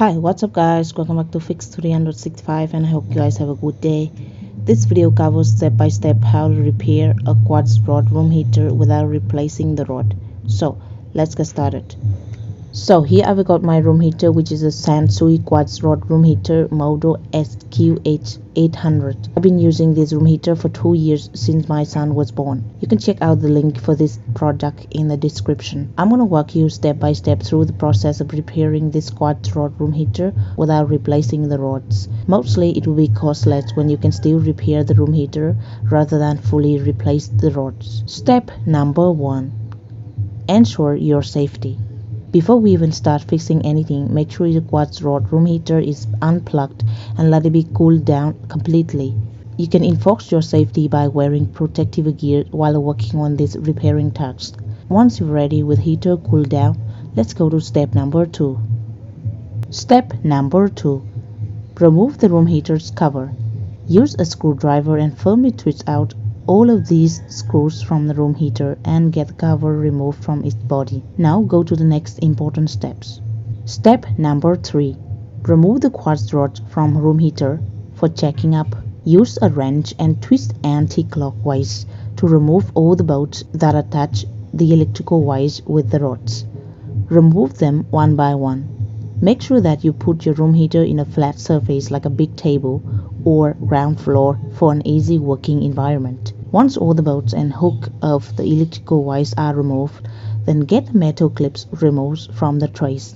Hi, what's up guys? Welcome back to Fix 365 and I hope you guys have a good day. This video covers step by step how to repair a quartz rod room heater without replacing the rod. So let's get started. So here I've got my room heater, which is a Sansui quartz rod room heater model SQH800. I've been using this room heater for 2 years since my son was born. You can check out the link for this product in the description. I'm gonna walk you step by step through the process of repairing this quartz rod room heater without replacing the rods. Mostly it will be costless when you can still repair the room heater rather than fully replace the rods. Step number 1. Ensure your safety. Before we even start fixing anything, make sure your quartz rod room heater is unplugged and let it be cooled down completely. You can enforce your safety by wearing protective gear while working on this repairing task. Once you're ready with heater cooled down, let's go to step number 2. Step number 2. Remove the room heater's cover. Use a screwdriver and firmly twist out all of these screws from the room heater and get the cover removed from its body. Now go to the next important steps. Step number 3. Remove the quartz rod from room heater. For checking up, use a wrench and twist anti-clockwise to remove all the bolts that attach the electrical wires with the rods. Remove them one by one. Make sure that you put your room heater in a flat surface like a big table or ground floor for an easy working environment. Once all the bolts and hook of the electrical wires are removed, then get the metal clips removed from the trays.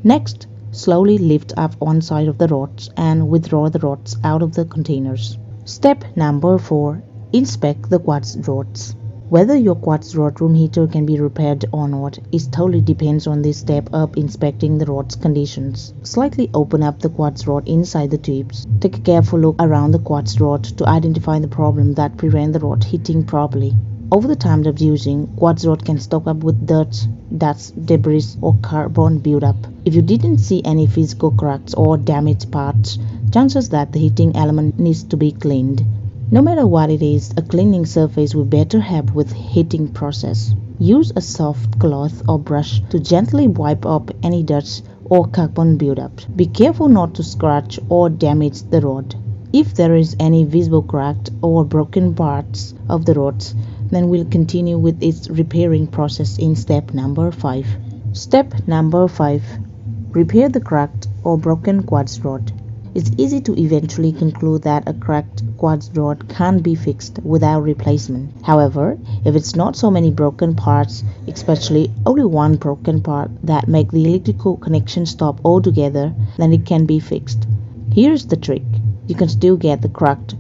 Next, slowly lift up one side of the rods and withdraw the rods out of the containers. Step number 4. Inspect the quartz rods. Whether your quartz rod room heater can be repaired or not, it totally depends on this step of inspecting the rod's conditions. Slightly open up the quartz rod inside the tubes. Take a careful look around the quartz rod to identify the problem that prevents the rod heating properly. Over the time of using, quartz rod can stock up with dirt, dust, debris or carbon buildup. If you didn't see any physical cracks or damaged parts, chances that the heating element needs to be cleaned. No matter what it is, a cleaning surface will better help with heating process. Use a soft cloth or brush to gently wipe up any dirt or carbon buildup. Be careful not to scratch or damage the rod. If there is any visible cracked or broken parts of the rods, then we'll continue with its repairing process in step number 5. Step number 5. Repair the cracked or broken quartz rod. It's easy to eventually conclude that a cracked quartz rod can't be fixed without replacement. However, if it's not so many broken parts, especially only one broken part that make the electrical connection stop altogether, then it can be fixed. Here's the trick. You can still get the cracked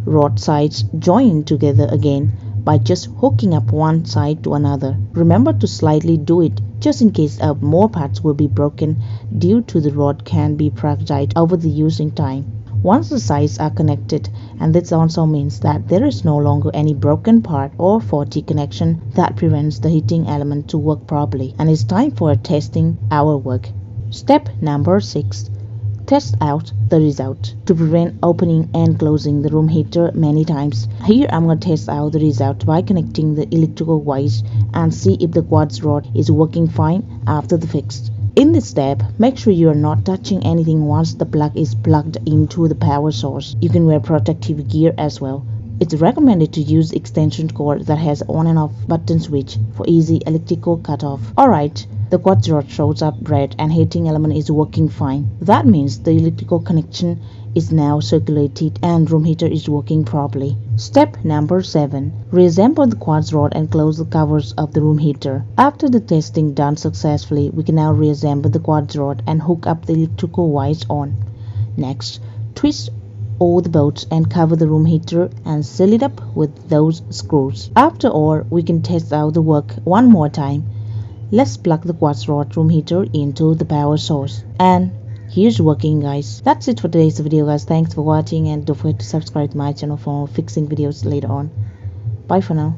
rod sides joined together again by just hooking up one side to another. Remember to slightly do it just in case more parts will be broken due to the rod can be fragile over the using time. Once the sides are connected, and this also means that there is no longer any broken part or faulty connection that prevents the heating element to work properly, and it's time for testing our work. Step number 6. Test out the result. To prevent opening and closing the room heater many times, here I'm going to test out the result by connecting the electrical wires and see if the quartz rod is working fine after the fix. In this step, make sure you are not touching anything once the plug is plugged into the power source. You can wear protective gear as well. It's recommended to use extension cord that has on and off button switch for easy electrical cutoff. Alright. The quartz rod shows up red and heating element is working fine. That means the electrical connection is now circulated and room heater is working properly. Step number 7. Reassemble the quartz rod and close the covers of the room heater. After the testing done successfully, we can now reassemble the quartz rod and hook up the electrical wires on. Next, twist all the bolts and cover the room heater and seal it up with those screws. After all, we can test out the work one more time. Let's plug the quartz rod room heater into the power source. And here's working, guys. That's it for today's video, guys. Thanks for watching and don't forget to subscribe to my channel for more fixing videos later on. Bye for now.